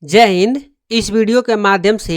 जय हिंद। इस वीडियो के माध्यम से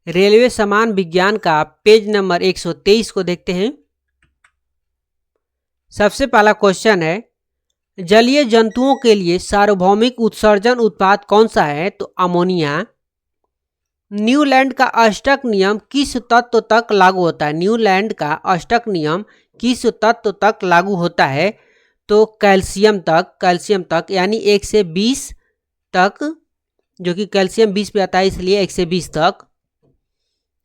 रेलवे सामान विज्ञान का पेज नंबर 123 को देखते हैं। सबसे पहला क्वेश्चन है, जलीय जंतुओं के लिए सार्वभौमिक उत्सर्जन उत्पाद कौन सा है? तो अमोनिया। न्यूलैंड का अष्टक नियम किस तत्व तक लागू होता है? न्यूलैंड का अष्टक नियम किस तत्व तक लागू होता है? तो कैल्शियम तक यानी 1 से 20 तक, जो कि कैल्शियम 20 पे आता है, इसलिए 1 से 20 तक।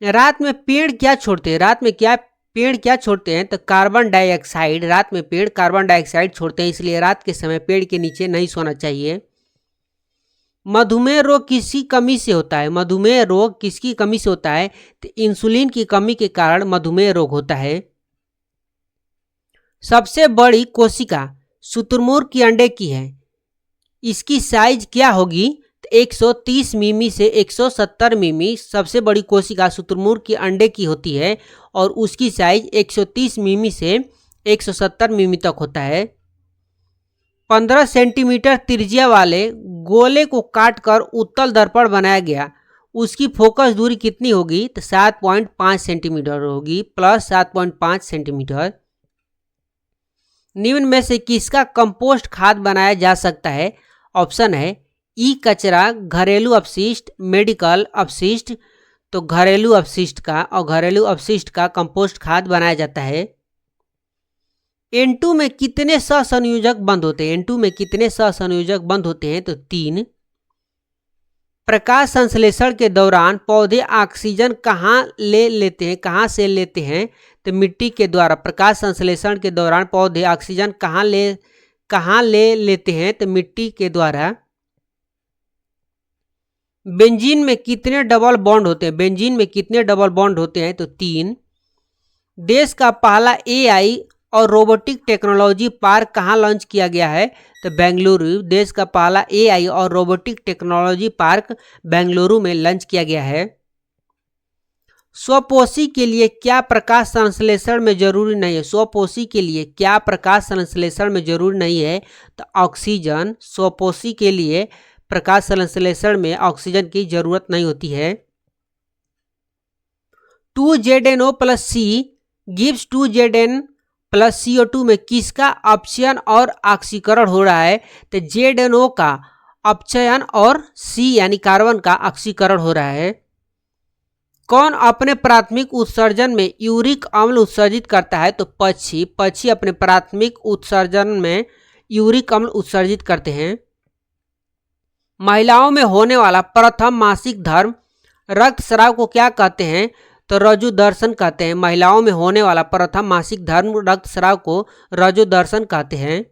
रात में पेड़ क्या छोड़ते हैं? पेड़ क्या छोड़ते हैं? तो कार्बन डाइऑक्साइड। रात में पेड़ कार्बन डाइऑक्साइड छोड़ते हैं, इसलिए रात के समय पेड़ के नीचे नहीं सोना चाहिए। मधुमेह रोग किसकी कमी से होता है? मधुमेह रोग किसकी कमी से होता है? तो इंसुलिन की कमी के कारण मधुमेह रोग होता है। सबसे बड़ी कोशिका शुतुरमुर्ग की अंडे की है, इसकी साइज क्या होगी? 130 मिमी से 170 मिमी सबसे बड़ी कोशिका शुतुरमुर्ग की अंडे की होती है और उसकी साइज 130 मिमी से 170 मिमी तक होता है। 15 सेंटीमीटर त्रिज्या वाले गोले को काटकर उत्तल दर्पण बनाया गया, उसकी फोकस दूरी कितनी होगी? तो 7.5 सेंटीमीटर होगी, प्लस 7.5 सेंटीमीटर। निम्न में से किसका कंपोस्ट खाद बनाया जा सकता है? ऑप्शन है ई कचरा, घरेलू अपशिष्ट, मेडिकल अपशिष्ट। तो घरेलू अपशिष्ट का कंपोस्ट खाद बनाया जाता है। N2 में कितने सहसंयोजक बंद होते हैं? N2 में कितने सहसंयोजक बंद होते हैं? तो 3। प्रकाश संश्लेषण के दौरान पौधे ऑक्सीजन कहाँ से लेते हैं? तो मिट्टी के द्वारा। प्रकाश संश्लेषण के दौरान पौधे ऑक्सीजन कहाँ ले लेते हैं? तो मिट्टी के द्वारा। बेंजीन में कितने डबल बॉन्ड होते हैं? बेंजीन में कितने डबल बॉन्ड होते हैं? तो 3। देश का पहला AI और रोबोटिक टेक्नोलॉजी पार्क कहाँ लॉन्च किया गया है? तो बेंगलुरु। देश का पहला AI और रोबोटिक टेक्नोलॉजी पार्क बेंगलुरु में लॉन्च किया गया है। स्वपोषी के लिए क्या प्रकाश संश्लेषण में जरूरी नहीं है? स्वपोषी के लिए क्या प्रकाश संश्लेषण में जरूरी नहीं है? तो ऑक्सीजन। स्वपोषी के लिए प्रकाश संश्लेषण में ऑक्सीजन की जरूरत नहीं होती है। 2ZNO + C gives 2ZN + CO2 में किसका अपचयन और ऑक्सीकरण हो रहा है? तो ZNO का अपचयन और C यानी कार्बन का ऑक्सीकरण हो रहा है। कौन अपने प्राथमिक उत्सर्जन में यूरिक अम्ल उत्सर्जित करता है? तो पक्षी अपने प्राथमिक उत्सर्जन में यूरिक अम्ल उत्सर्जित करते हैं। महिलाओं में होने वाला प्रथम मासिक धर्म रक्तस्राव को क्या कहते हैं? तो रजोदर्शन कहते हैं। महिलाओं में होने वाला प्रथम मासिक धर्म रक्तस्राव को रजोदर्शन कहते हैं।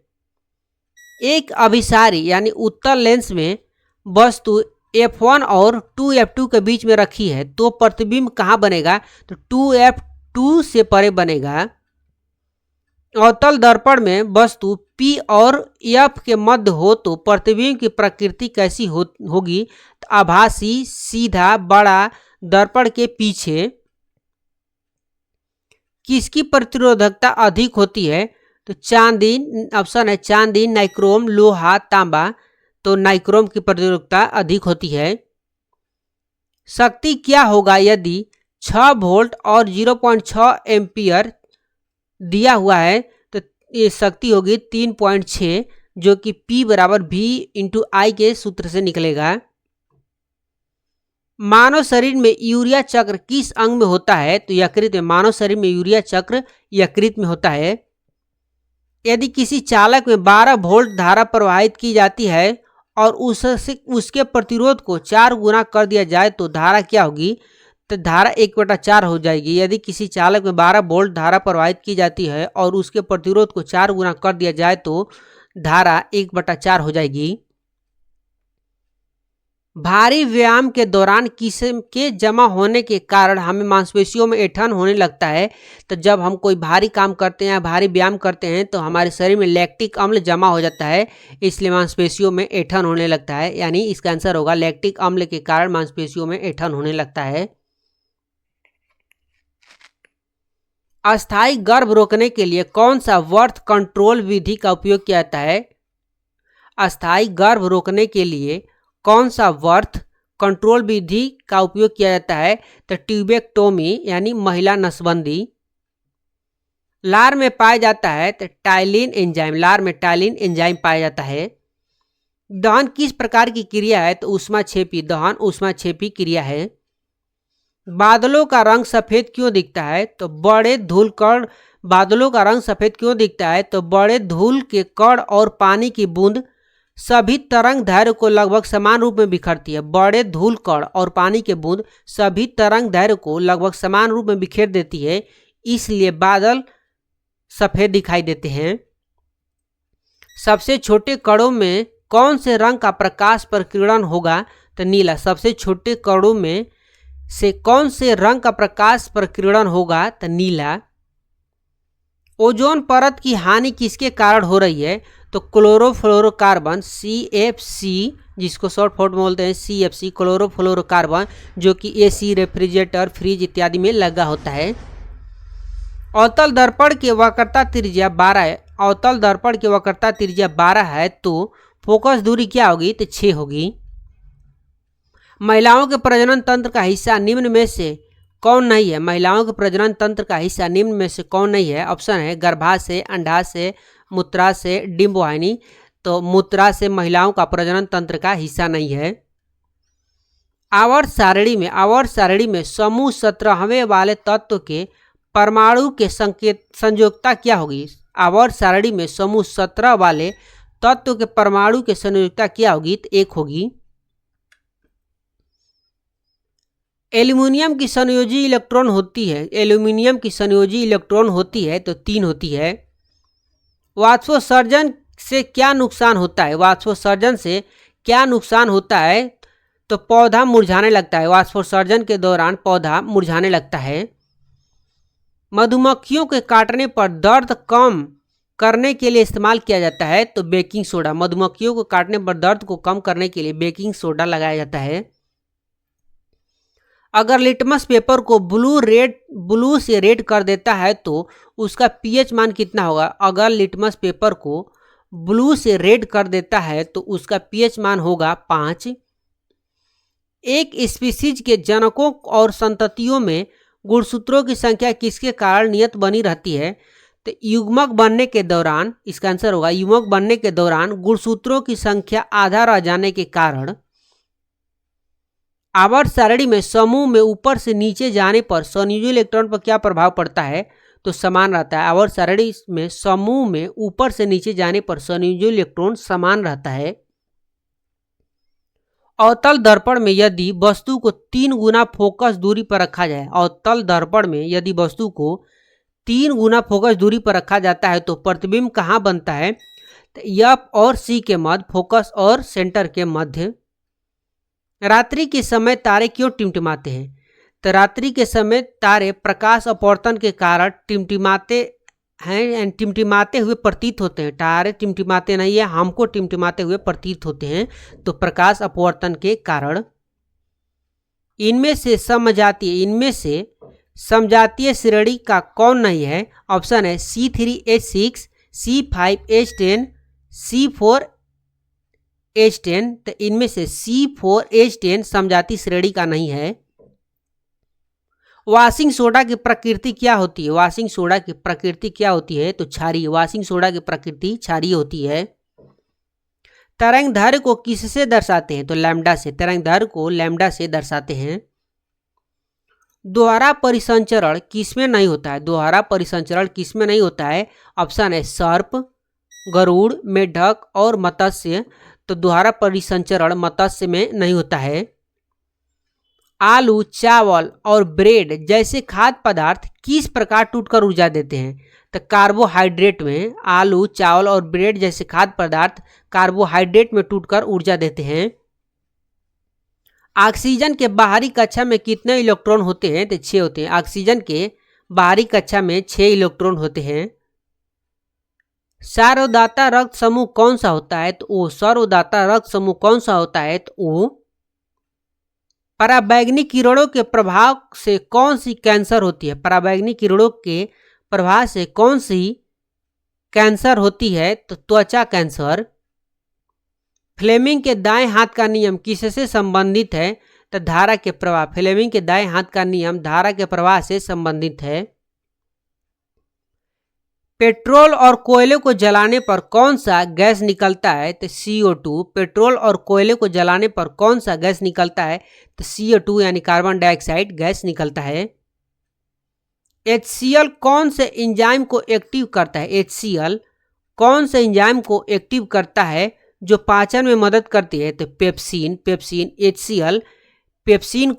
एक अभिसारी यानी उत्तल लेंस में वस्तु F1 और 2F2 के बीच में रखी है, तो प्रतिबिंब कहाँ बनेगा? तो 2F2 से परे बनेगा। अवतल दर्पण में वस्तु P और F के मध्य हो तो प्रतिबिंब की प्रकृति कैसी होगी? तो आभासी, सीधा, बड़ा, दर्पण के पीछे। किसकी प्रतिरोधकता अधिक होती है? तो चांदी। ऑप्शन है चांदी, नाइक्रोम, लोहा, तांबा। तो नाइक्रोम की प्रतिरोधकता अधिक होती है। शक्ति क्या होगा यदि 6 वोल्ट और 0.6 एम्पियर दिया हुआ है? तो ये शक्ति होगी 3.6, जो कि P = V × I के सूत्र से निकलेगा। मानव शरीर में यूरिया चक्र किस अंग में होता है? तो यकृत में। मानव शरीर में यूरिया चक्र यकृत में होता है। यदि किसी चालक में 12 वोल्ट धारा प्रवाहित की जाती है और उसके प्रतिरोध को 4 गुना कर दिया जाए तो धारा क्या होगी? तो धारा 1/4 हो जाएगी। यदि किसी चालक में 12 वोल्ट धारा प्रवाहित की जाती है और उसके प्रतिरोध को 4 गुना कर दिया जाए तो धारा 1/4 हो जाएगी। भारी व्यायाम के दौरान के जमा होने के कारण हमें मांसपेशियों में ऐंठन होने लगता है। तो जब हम कोई भारी काम करते हैं, भारी व्यायाम करते हैं, तो हमारे शरीर में लैक्टिक अम्ल जमा हो जाता है, इसलिए मांसपेशियों में ऐंठन होने लगता है। यानी इसका आंसर होगा लैक्टिक अम्ल के कारण मांसपेशियों में ऐंठन होने लगता है। अस्थायी गर्भ रोकने के लिए कौन सा बर्थ कंट्रोल विधि का उपयोग किया जाता है? अस्थायी गर्भ रोकने के लिए कौन सा बर्थ कंट्रोल विधि का उपयोग किया जाता है? तो ट्यूबेक्टोमी यानी महिला नसबंदी। लार में पाया जाता है? तो टाइलिन एंजाइम, लार में टाइलिन एंजाइम पाया जाता है। दहन किस प्रकार की क्रिया है? तो ऊष्माक्षेपी, दहन ऊष्माक्षेपी क्रिया है। बादलों का रंग सफेद क्यों दिखता है? तो बड़े धूल कण, बादलों का रंग सफेद क्यों दिखता है? तो बड़े धूल के कण और पानी की बूंद सभी तरंग दैर्घ्य को लगभग समान रूप में बिखरती है। बड़े धूल कण और पानी के बूंद सभी तरंग दैर्घ्य को लगभग समान रूप में बिखेर देती है, इसलिए बादल सफेद दिखाई देते हैं। सबसे छोटे कणों में कौन से रंग का प्रकाश प्रकीर्णन होगा? तो नीला। सबसे छोटे कणों में से कौन से रंग का प्रकाश प्रकीर्णन होगा? तो नीला। ओजोन परत की हानि किसके कारण हो रही है? तो क्लोरोफ्लोरोकार्बन CFC, जिसको शॉर्ट फॉर्म में बोलते हैं CFC, क्लोरोफ्लोरोकार्बन, जो कि AC, रेफ्रिजरेटर, फ्रिज इत्यादि में लगा होता है। अवतल दर्पण की वक्रता त्रिज्या 12 है। अवतल दर्पण की वक्रता त्रिज्या 12 है तो फोकस दूरी क्या होगी? तो 6 होगी। महिलाओं के प्रजनन तंत्र का हिस्सा निम्न में से कौन नहीं है? महिलाओं के प्रजनन तंत्र का हिस्सा निम्न में से कौन नहीं है? ऑप्शन है गर्भाशय, अंडाशय, मूत्राशय, डिंबवाहिनी। तो मूत्राशय महिलाओं का प्रजनन तंत्र का हिस्सा नहीं है। आवर्त सारणी में समूह 17वें वाले तत्व के परमाणु के संयोजकता क्या होगी? आवर्त सारणी में समूह 17 वाले तत्व के परमाणु के संयोजकता क्या होगी? तो 1 होगी। एल्यूमिनियम की संयोजी इलेक्ट्रॉन होती है, एल्यूमिनियम की संयोजी इलेक्ट्रॉन होती है तो 3 होती है। वाष्पोत्सर्जन से क्या नुकसान होता है? वाष्पोत्सर्जन से क्या नुकसान होता है? तो पौधा मुरझाने लगता है। वाष्पोत्सर्जन के दौरान पौधा मुरझाने लगता है। मधुमक्खियों के काटने पर दर्द कम करने के लिए इस्तेमाल किया जाता है? तो बेकिंग सोडा। मधुमक्खियों को काटने पर दर्द को कम करने के लिए बेकिंग सोडा लगाया जाता है। अगर लिटमस पेपर को ब्लू से रेड कर देता है तो उसका पीएच मान कितना होगा? अगर लिटमस पेपर को ब्लू से रेड कर देता है तो उसका पीएच मान होगा 5। एक स्पीसीज के जनकों और संततियों में गुणसूत्रों की संख्या किसके कारण नियत बनी रहती है? तो युग्मक बनने के दौरान, इसका आंसर होगा युग्मक बनने के दौरान गुणसूत्रों की संख्या आधा रह जाने के कारण। आवर्त सारणी में समूह में ऊपर से नीचे जाने पर संयोजी इलेक्ट्रॉन पर क्या प्रभाव पड़ता है? तो समान रहता है। आवर्त सारणी में समूह में ऊपर से नीचे जाने पर संयोजी इलेक्ट्रॉन समान रहता है। अवतल दर्पण में यदि वस्तु को 3 गुना फोकस दूरी पर रखा जाए, अवतल दर्पण में यदि वस्तु को 3 गुना फोकस दूरी पर रखा जाता है तो प्रतिबिंब कहाँ बनता है? तो F और C के मध्य, फोकस और सेंटर के मध्य। रात्रि के समय तारे क्यों टिमटिमाते हैं? तो रात्रि के समय तारे प्रकाश अपवर्तन के कारण टिमटिमाते हैं, टिमटिमाते हुए प्रतीत होते हैं। तारे टिमटिमाते नहीं है, हमको टिमटिमाते हुए प्रतीत होते हैं, तो प्रकाश अपवर्तन के कारण। इनमें से समजातीय श्रेणी का कौन नहीं है? ऑप्शन है C3H6, C5H10, C4H10। तो इनमें से C4H10 समजातीय श्रेणी का नहीं है। वॉशिंग सोडा की प्रकृति क्या होती है? वॉशिंग सोडा की प्रकृति क्या होती है? तो क्षारीय। वॉशिंग सोडा की प्रकृति क्षारीय होती है। तरंग दैर्घ्य को किससे दर्शाते हैं? तो लैम्डा से। तरंग दैर्घ्य को लैम्डा से दर्शाते हैं। दोहरा परिसंचरण किसमें नहीं होता है? दोहरा परिसंचरण किसमें नहीं होता है? ऑप्शन है सर्प, गरुड़, मेढक और मत्स्य। तो दोहरा परिसंचरण मत्स्य में नहीं होता है। आलू, चावल और ब्रेड जैसे खाद्य पदार्थ किस प्रकार टूटकर ऊर्जा देते हैं? तो कार्बोहाइड्रेट में। आलू, चावल और ब्रेड जैसे खाद्य पदार्थ कार्बोहाइड्रेट में टूटकर ऊर्जा देते हैं। ऑक्सीजन के बाहरी कक्षा में कितने इलेक्ट्रॉन होते हैं? तो 6 होते हैं। ऑक्सीजन के बाहरी कक्षा में 6 इलेक्ट्रॉन होते हैं। सार्वधाता रक्त समूह कौन सा होता है? तो O। सार्वधाता रक्त समूह कौन सा होता है? तो O। पराबैंगनी किरणों के प्रभाव से कौन सी कैंसर होती है? पराबैंगनी किरणों के प्रभाव से कौन सी कैंसर होती है? तो त्वचा कैंसर। फ्लेमिंग के दाएं हाथ का नियम किससे संबंधित है? तो धारा के प्रवाह, फ्लेमिंग के दाएं हाथ का नियम धारा के प्रवाह से संबंधित है। पेट्रोल और कोयले को जलाने पर कौन सा गैस निकलता है? तो CO2। पेट्रोल और कोयले को जलाने पर कौन सा गैस निकलता है? तो CO2 यानी कार्बन डाइऑक्साइड गैस निकलता है। HCl कौन से एंजाइम को एक्टिव करता है? HCl कौन से एंजाइम को एक्टिव करता है जो पाचन में मदद करती है? तो पेप्सिन। HCl पेप्सिन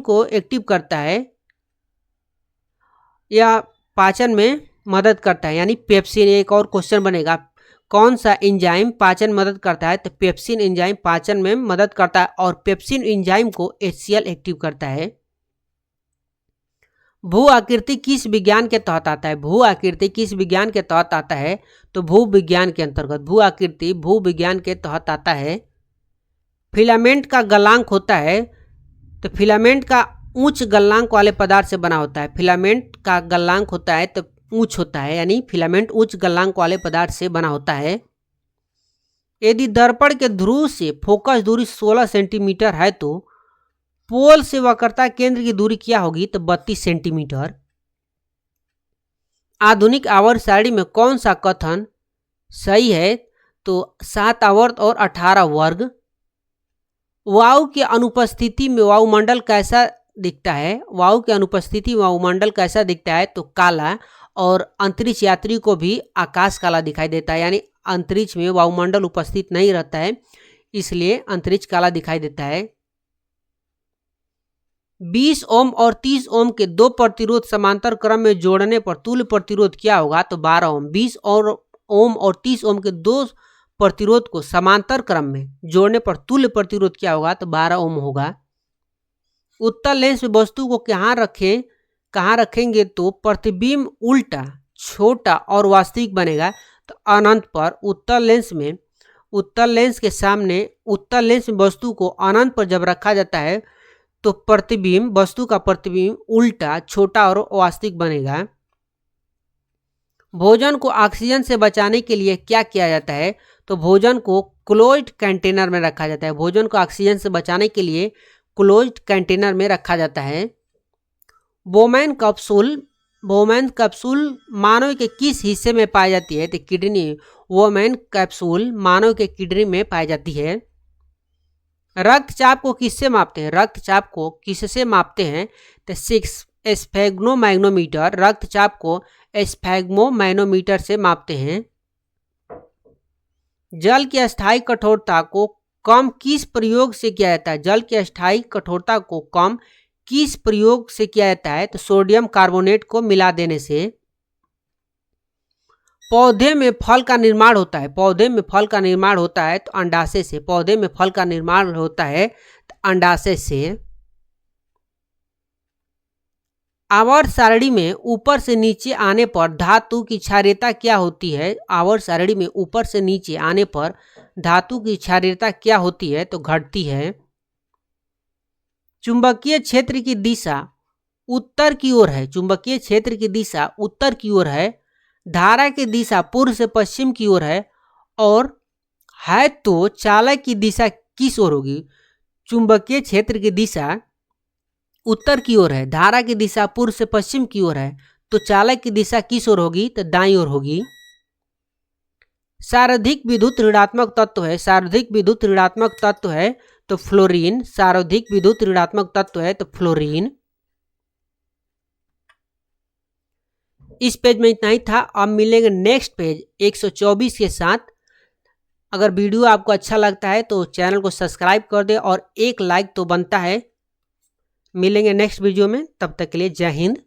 को एक्टिव करता है या पाचन में मदद करता है, यानी पेप्सिन। एक और क्वेश्चन बनेगा, कौन सा एंजाइम पाचन मदद करता है? तो पेप्सिन एंजाइम पाचन में मदद करता है और पेप्सिन एंजाइम को HCl एक्टिव करता है। भू आकृति किस विज्ञान के तहत आता है? भू आकृति किस विज्ञान के तहत आता है? तो भू विज्ञान के अंतर्गत भू आकृति भू विज्ञान के तहत आता है। फिलामेंट का गलनांक होता है, तो फिलामेंट का उच्च गलनांक वाले पदार्थ से बना होता है। फिलामेंट का गलनांक होता है तो उच्च होता है, यानी फिलामेंट उच्च गलनांक वाले पदार्थ से बना होता है। यदि दर्पण के ध्रुव से फोकस दूरी 16 सेंटीमीटर है तो पोल से वक्रता केंद्र की दूरी क्या होगी? तो 32 सेंटीमीटर। आधुनिक आवर्त सारणी में कौन सा कथन सही है? तो 7 आवर्त और 18 वर्ग। वायु की अनुपस्थिति में वायुमंडल कैसा दिखता है? वायु की अनुपस्थिति में वायुमंडल कैसा दिखता है? तो काला, और अंतरिक्ष यात्री को भी आकाश काला दिखाई देता है, यानी अंतरिक्ष में वायुमंडल उपस्थित नहीं रहता है, इसलिए अंतरिक्ष काला दिखाई देता है। 20 ओम और 30 ओम के दो प्रतिरोध समांतर क्रम में जोड़ने पर तुल्य प्रतिरोध क्या होगा? तो 12 ओम। 20 ओम और 30 ओम के दो प्रतिरोध को समांतर क्रम में जोड़ने पर तुल्य प्रतिरोध क्या होगा? तो 12 ओम होगा। उत्तल लेंस में वस्तु को कहाँ रखेंगे तो प्रतिबिंब उल्टा, छोटा और वास्तविक बनेगा? तो अनंत पर। उत्तल लेंस में वस्तु को अनंत पर जब रखा जाता है तो वस्तु का प्रतिबिंब उल्टा, छोटा और वास्तविक बनेगा। भोजन को ऑक्सीजन से बचाने के लिए क्या किया जाता है? तो भोजन को क्लोज्ड कंटेनर में रखा जाता है। भोजन को ऑक्सीजन से बचाने के लिए क्लोज्ड कंटेनर में रखा जाता है। बोमैन कैप्सूल मानव के किस हिस्से में पाई जाती है? तो किडनी। बोमैन कैप्सूल मानव के किडनी में पाई जाती है। रक्तचाप को किससे मापते हैं? रक्तचाप को किससे मापते हैं? तो स्फेग्मोमैग्नोमीटर। रक्तचाप को स्फेग्मोमैग्नोमीटर से मापते हैं। जल की अस्थायी कठोरता को कम किस प्रयोग से किया जाता है? जल की अस्थायी कठोरता को कम किस प्रयोग से किया जाता है? तो सोडियम कार्बोनेट को मिला देने से। पौधे में फल का निर्माण होता है तो अंडाशय से। पौधे में फल का निर्माण होता है तो अंडाशय से। आवर्त सारणी में ऊपर से नीचे आने पर धातु की क्षारीयता क्या होती है? आवर्त सारणी में ऊपर से नीचे आने पर धातु की क्षारीयता क्या होती है? तो घटती है। चुंबकीय क्षेत्र की दिशा उत्तर की ओर है। चुंबकीय क्षेत्र की दिशा उत्तर की ओर है। धारा की दिशा पूर्व से पश्चिम की ओर है और है तो चालक की दिशा किस ओर होगी? चुंबकीय क्षेत्र की दिशा उत्तर की ओर है, धारा की दिशा पूर्व से पश्चिम की ओर है, तो चालक की दिशा किस ओर होगी? तो दाईं ओर होगी। सार्वधिक विद्युत ऋणात्मक तत्व है। सार्वधिक विद्युत ऋणात्मक तत्व है तो फ्लोरीन। सार्वधिक विद्युत ऋणात्मक तत्व है तो फ्लोरीन। इस पेज में इतना ही था। अब मिलेंगे नेक्स्ट पेज 124 के साथ। अगर वीडियो आपको अच्छा लगता है तो चैनल को सब्सक्राइब कर दे और एक लाइक तो बनता है। मिलेंगे नेक्स्ट वीडियो में, तब तक के लिए जय हिंद।